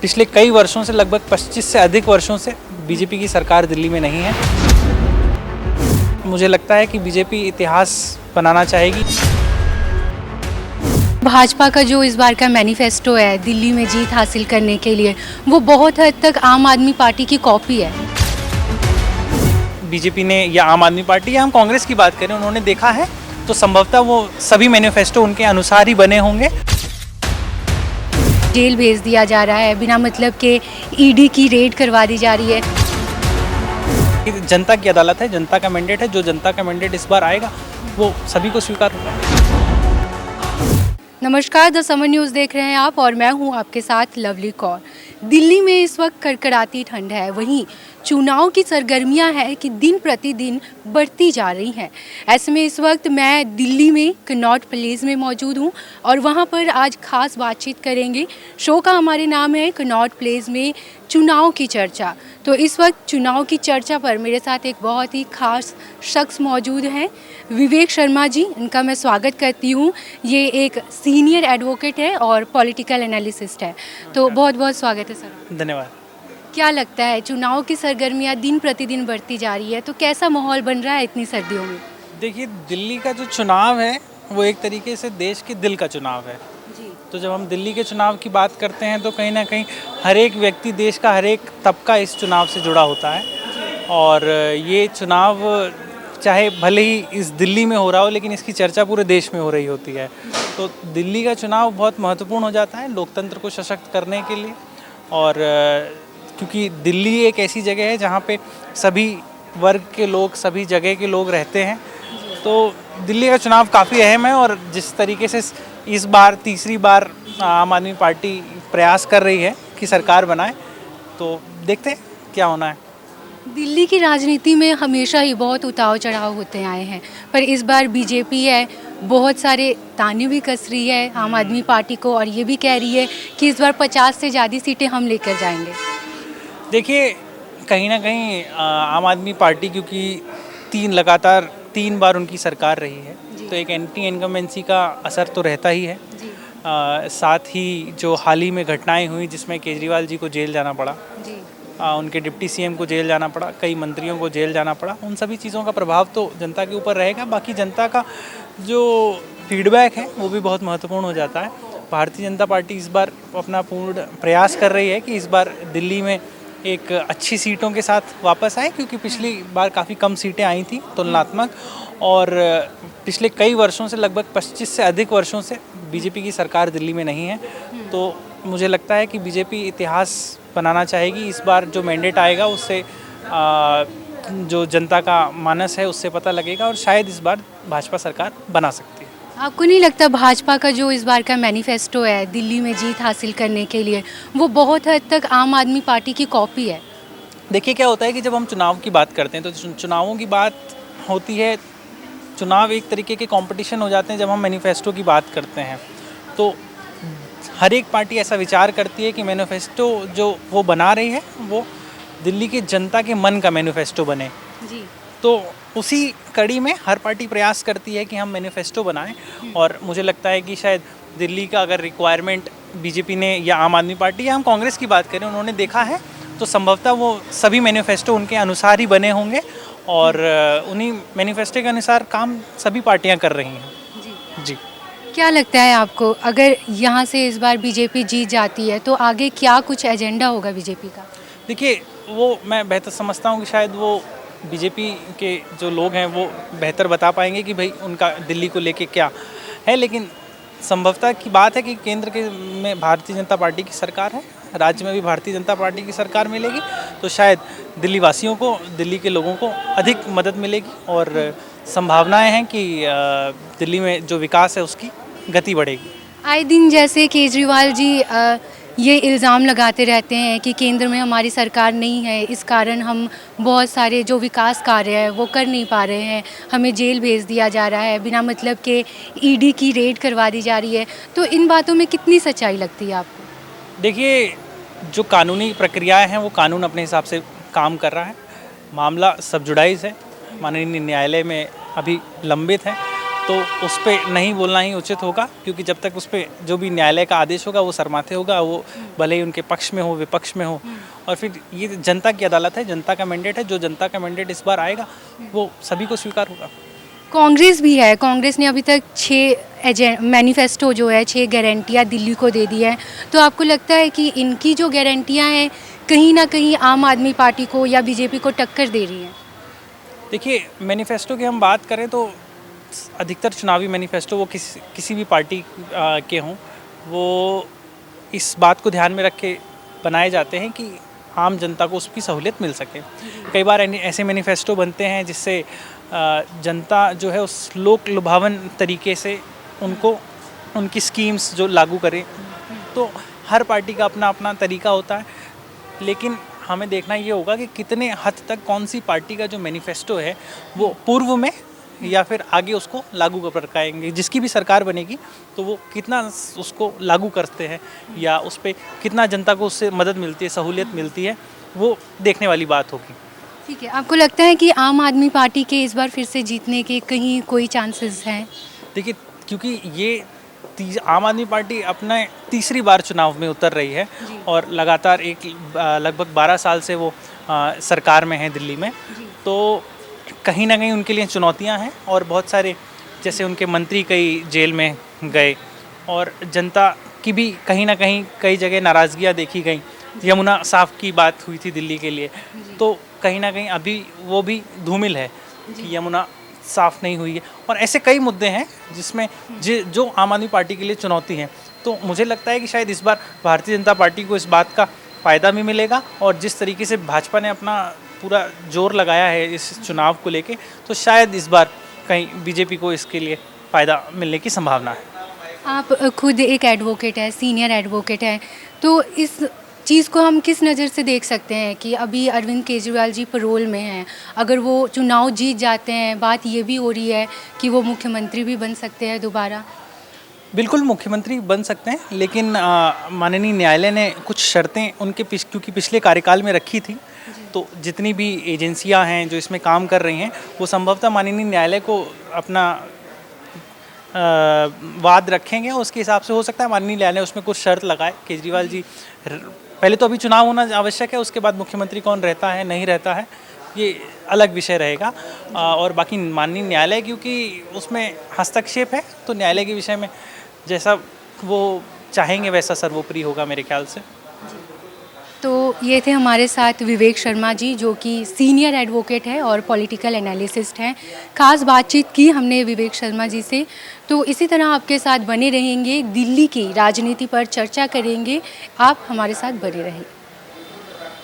पिछले कई वर्षों से, लगभग 25 से अधिक वर्षों से बीजेपी की सरकार दिल्ली में नहीं है। मुझे लगता है कि बीजेपी इतिहास बनाना चाहेगी। भाजपा का जो इस बार का मैनिफेस्टो है दिल्ली में जीत हासिल करने के लिए, वो बहुत हद तक आम आदमी पार्टी की कॉपी है। बीजेपी ने या आम आदमी पार्टी या हम कांग्रेस की बात करें, उन्होंने देखा है तो संभवतः वो सभी मैनिफेस्टो उनके अनुसार ही बने होंगे। जेल भेज दिया जा रहा है, बिना मतलब के ईडी की रेड करवा दी जा रही है। जनता की अदालत है, जनता का मैंडेट है। जो जनता का मैंडेट इस बार आएगा वो सभी को स्वीकार होगा। नमस्कार, द समर न्यूज़ देख रहे हैं आप और मैं हूं आपके साथ लवली कौर। दिल्ली में इस वक्त कड़कड़ाती ठंड है, वहीं चुनाव की सरगर्मियां हैं कि दिन प्रतिदिन बढ़ती जा रही हैं। ऐसे में इस वक्त मैं दिल्ली में कनॉट प्लेस में मौजूद हूं और वहां पर आज खास बातचीत करेंगे। शो का हमारे नाम है कनॉट प्लेस में चुनाव की चर्चा। तो इस वक्त चुनाव की चर्चा पर मेरे साथ एक बहुत ही खास शख्स मौजूद हैं, विवेक शर्मा जी। इनका मैं स्वागत करती हूँ। ये एक सीनियर एडवोकेट है और पॉलिटिकल एनालिसिस्ट है। तो बहुत बहुत स्वागत है सर। धन्यवाद। क्या लगता है, चुनाव की सरगर्मियाँ दिन प्रतिदिन बढ़ती जा रही है, तो कैसा माहौल बन रहा है इतनी सर्दियों में? देखिए, दिल्ली का जो चुनाव है वो एक तरीके से देश के दिल का चुनाव है जी। तो जब हम दिल्ली के चुनाव की बात करते हैं तो कहीं ना कहीं हर एक व्यक्ति, देश का हर एक तबका इस चुनाव से जुड़ा होता है। और ये चुनाव चाहे भले ही इस दिल्ली में हो रहा हो, लेकिन इसकी चर्चा पूरे देश में हो रही होती है। तो दिल्ली का चुनाव बहुत महत्वपूर्ण हो जाता है लोकतंत्र को सशक्त करने के लिए। और क्योंकि दिल्ली एक ऐसी जगह है जहाँ पे सभी वर्ग के लोग, सभी जगह के लोग रहते हैं, तो दिल्ली का चुनाव काफ़ी अहम है। और जिस तरीके से इस बार तीसरी बार आम आदमी पार्टी प्रयास कर रही है कि सरकार बनाए, तो देखते हैं क्या होना है। दिल्ली की राजनीति में हमेशा ही बहुत उतार चढ़ाव होते आए हैं, पर इस बार बीजेपी है, बहुत सारे ताने भी कस रही है आम आदमी पार्टी को और ये भी कह रही है कि इस बार 50 से ज़्यादा सीटें हम लेकर जाएंगे। देखिए, कहीं ना कहीं आम आदमी पार्टी, क्योंकि लगातार 3 बार उनकी सरकार रही है, तो एक एंटी इनकम्बेंसी का असर तो रहता ही है। साथ ही जो हाल ही में घटनाएं हुई जिसमें केजरीवाल जी को जेल जाना पड़ा, उनके डिप्टी सीएम को जेल जाना पड़ा, कई मंत्रियों को जेल जाना पड़ा, उन सभी चीज़ों का प्रभाव तो जनता के ऊपर रहेगा। बाकी जनता का जो फीडबैक है वो भी बहुत महत्वपूर्ण हो जाता है। भारतीय जनता पार्टी इस बार अपना पूर्ण प्रयास कर रही है कि इस बार दिल्ली में एक अच्छी सीटों के साथ वापस आए, क्योंकि पिछली बार काफ़ी कम सीटें आई थी तुलनात्मक। और पिछले कई वर्षों से, लगभग 25 से अधिक वर्षों से बीजेपी की सरकार दिल्ली में नहीं है। तो मुझे लगता है कि बीजेपी इतिहास बनाना चाहेगी। इस बार जो मैंडेट आएगा उससे जो जनता का मानस है उससे पता लगेगा और शायद इस बार भाजपा सरकार बना सकती है। आपको नहीं लगता भाजपा का जो इस बार का मैनिफेस्टो है दिल्ली में जीत हासिल करने के लिए, वो बहुत हद तक आम आदमी पार्टी की कॉपी है? देखिए, क्या होता है कि जब हम चुनाव की बात करते हैं तो चुनावों की बात होती है, चुनाव एक तरीके के कंपटीशन हो जाते हैं। जब हम मैनिफेस्टो की बात करते हैं तो हर एक पार्टी ऐसा विचार करती है कि मैनिफेस्टो जो वो बना रही है वो दिल्ली की जनता के मन का मैनिफेस्टो बने। जी। तो उसी कड़ी में हर पार्टी प्रयास करती है कि हम मैनिफेस्टो बनाएं। और मुझे लगता है कि शायद दिल्ली का अगर रिक्वायरमेंट बीजेपी ने या आम आदमी पार्टी या हम कांग्रेस की बात करें, उन्होंने देखा है तो संभवतः वो सभी मैनिफेस्टो उनके अनुसार ही बने होंगे। और उन्हीं मैनिफेस्टो के अनुसार काम सभी पार्टियां कर रही हैं। जी। क्या लगता है आपको, अगर यहाँ से इस बार बीजेपी जीत जाती है तो आगे क्या कुछ एजेंडा होगा बीजेपी का? देखिए, वो मैं बेहतर समझता हूँ कि शायद वो बीजेपी के जो लोग हैं वो बेहतर बता पाएंगे कि भाई उनका दिल्ली को लेके क्या है। लेकिन संभवतः की बात है कि केंद्र के में भारतीय जनता पार्टी की सरकार है, राज्य में भी भारतीय जनता पार्टी की सरकार मिलेगी, तो शायद दिल्ली वासियों को, दिल्ली के लोगों को अधिक मदद मिलेगी। और संभावनाएं हैं कि दिल्ली में जो विकास है उसकी गति बढ़ेगी। आए दिन जैसे केजरीवाल जी ये इल्ज़ाम लगाते रहते हैं कि केंद्र में हमारी सरकार नहीं है, इस कारण हम बहुत सारे जो विकास कार्य है वो कर नहीं पा रहे हैं, हमें जेल भेज दिया जा रहा है, बिना मतलब के ईडी की रेड करवा दी जा रही है। तो इन बातों में कितनी सच्चाई लगती है आपको? देखिए, जो कानूनी प्रक्रियाएं हैं वो कानून अपने हिसाब से काम कर रहा है। मामला सब जुडाइज है, माननीय न्यायालय में अभी लंबित है। तो उस पर नहीं बोलना ही उचित होगा, क्योंकि जब तक उस पर जो भी न्यायालय का आदेश होगा वो सरमाथे होगा, वो भले ही उनके पक्ष में हो विपक्ष में हो। और फिर ये जनता की अदालत है, जनता का मैंडेट है, जो जनता का मैंडेट इस बार आएगा वो सभी को स्वीकार होगा। कांग्रेस भी है, कांग्रेस ने अभी तक 6 मैनिफेस्टो जो है 6 गारंटियाँ दिल्ली को दे दी है, तो आपको लगता है कि इनकी जो गारंटियाँ हैं कहीं ना कहीं आम आदमी पार्टी को या बीजेपी को टक्कर दे रही हैं? देखिए, मैनिफेस्टो की हम बात करें तो अधिकतर चुनावी मैनिफेस्टो वो किसी भी पार्टी के हों, वो इस बात को ध्यान में रख के बनाए जाते हैं कि आम जनता को उसकी सहूलियत मिल सके। कई बार ऐसे मैनिफेस्टो बनते हैं जिससे जनता जो है उस लोक लुभावन तरीके से उनको उनकी स्कीम्स जो लागू करे। तो हर पार्टी का अपना अपना तरीका होता है, लेकिन हमें देखना ये होगा कि कितने हद तक कौन सी पार्टी का जो मैनिफेस्टो है वो पूर्व में या फिर आगे उसको लागू कर पाएंगे। जिसकी भी सरकार बनेगी तो वो कितना उसको लागू करते हैं या उस पर कितना जनता को उससे मदद मिलती है, सहूलियत मिलती है, वो देखने वाली बात होगी। ठीक है, आपको लगता है कि आम आदमी पार्टी के इस बार फिर से जीतने के कहीं कोई चांसेस हैं? देखिए, क्योंकि ये आम आदमी पार्टी अपना तीसरी बार चुनाव में उतर रही है और लगातार लगभग 12 साल से वो सरकार में है दिल्ली में, तो कहीं ना कहीं उनके लिए चुनौतियां हैं और बहुत सारे जैसे उनके मंत्री कई जेल में गए और जनता की भी कहीं ना कहीं कई जगह नाराज़गियाँ देखी गई। यमुना साफ की बात हुई थी दिल्ली के लिए, तो कहीं ना कहीं अभी वो भी धूमिल है कि यमुना साफ नहीं हुई है। और ऐसे कई मुद्दे हैं जिसमें जो आम आदमी पार्टी के लिए चुनौती हैं। तो मुझे लगता है कि शायद इस बार भारतीय जनता पार्टी को इस बात का फ़ायदा भी मिलेगा और जिस तरीके से भाजपा ने अपना पूरा जोर लगाया है इस चुनाव को लेके, तो शायद इस बार कहीं बीजेपी को इसके लिए फ़ायदा मिलने की संभावना है। आप खुद एक एडवोकेट है, सीनियर एडवोकेट है, तो इस चीज़ को हम किस नज़र से देख सकते हैं कि अभी अरविंद केजरीवाल जी पैरोल में हैं, अगर वो चुनाव जीत जाते हैं, बात ये भी हो रही है कि वो मुख्यमंत्री भी बन सकते हैं दोबारा? बिल्कुल मुख्यमंत्री बन सकते हैं, लेकिन माननीय न्यायालय ने कुछ शर्तें उनके क्योंकि पिछले कार्यकाल में रखी थी, तो जितनी भी एजेंसियां हैं जो इसमें काम कर रही हैं वो संभवतः माननीय न्यायालय को अपना वाद रखेंगे। उसके हिसाब से हो सकता है माननीय न्यायालय उसमें कुछ शर्त लगाए। केजरीवाल जी पहले तो अभी चुनाव होना आवश्यक है, उसके बाद मुख्यमंत्री कौन रहता है नहीं रहता है ये अलग विषय रहेगा। और बाकी माननीय न्यायालय क्योंकि उसमें हस्तक्षेप है, तो न्यायालय के विषय में जैसा वो चाहेंगे वैसा सर्वोपरि होगा मेरे ख्याल से। तो ये थे हमारे साथ विवेक शर्मा जी, जो कि सीनियर एडवोकेट है और पॉलिटिकल एनालिसिस्ट हैं। खास बातचीत की हमने विवेक शर्मा जी से। तो इसी तरह आपके साथ बने रहेंगे, दिल्ली की राजनीति पर चर्चा करेंगे। आप हमारे साथ बने रहें।